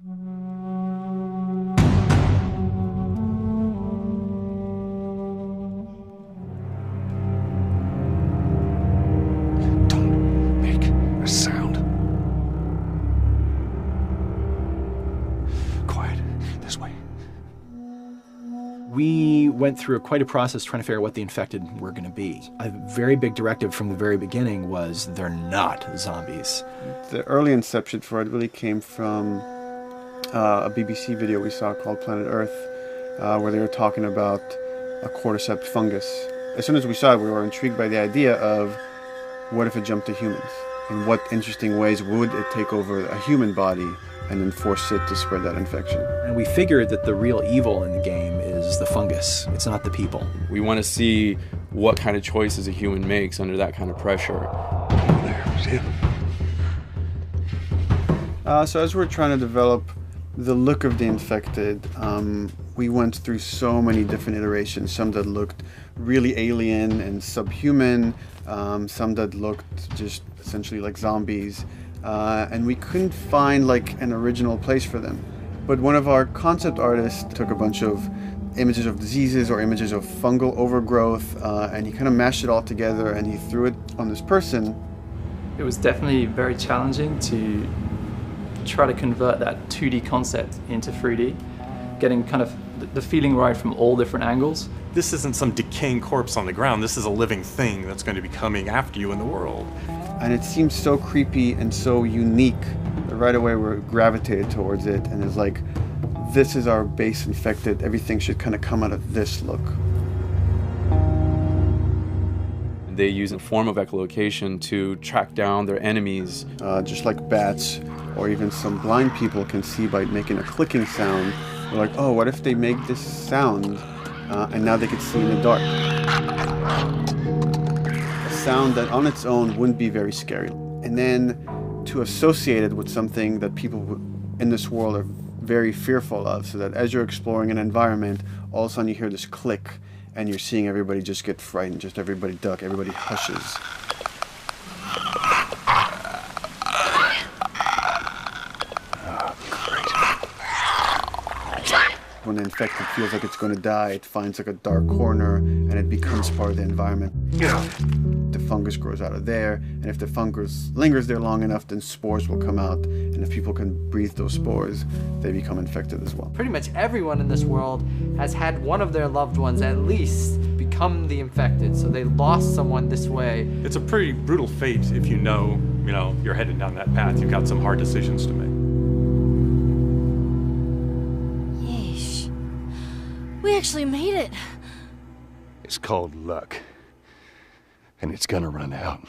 Don't make a sound. Quiet. This way. We went through quite a process trying to figure out what the infected were going to be. A very big directive from the very beginning was they're not zombies. The early inception for it really came from a BBC video we saw called Planet Earth, where they were talking about a cordyceps fungus. As soon as we saw it, we were intrigued by the idea of what if it jumped to humans? In what interesting ways would it take over a human body and then force it to spread that infection? And we figured that the real evil in the game is the fungus. It's not the people. We want to see what kind of choices a human makes under that kind of pressure. There's him. So as we're trying to develop the look of the infected, we went through so many different iterations, some that looked really alien and subhuman, some that looked just essentially like zombies, and we couldn't find like an original place for them. But one of our concept artists took a bunch of images of diseases or images of fungal overgrowth, and he kind of mashed it all together and he threw it on this person. It was definitely very challenging to try to convert that 2D concept into 3D, getting kind of the feeling right from all different angles. This isn't some decaying corpse on the ground. This is a living thing that's going to be coming after you in the world. And it seemed so creepy and so unique that right away we gravitated towards it, and it's like, this is our base infected. Everything should kind of come out of this look. They use a form of echolocation to track down their enemies. Just like bats or even some blind people can see by making a clicking sound. They're like, oh, what if they make this sound and now they can see in the dark? A sound that on its own wouldn't be very scary. And then to associate it with something that people in this world are very fearful of, so that as you're exploring an environment, all of a sudden you hear this click and you're seeing everybody just get frightened, just everybody duck, everybody hushes. When the infected feels like it's going to die, it finds like a dark corner and it becomes part of the environment. The fungus grows out of there, and if the fungus lingers there long enough, then spores will come out, and if people can breathe those spores, they become infected as well. Pretty much everyone in this world has had one of their loved ones at least become the infected, so they lost someone this way. It's a pretty brutal fate if you know, you're headed down that path. You've got some hard decisions to make. We actually made it. It's called luck. And it's gonna run out.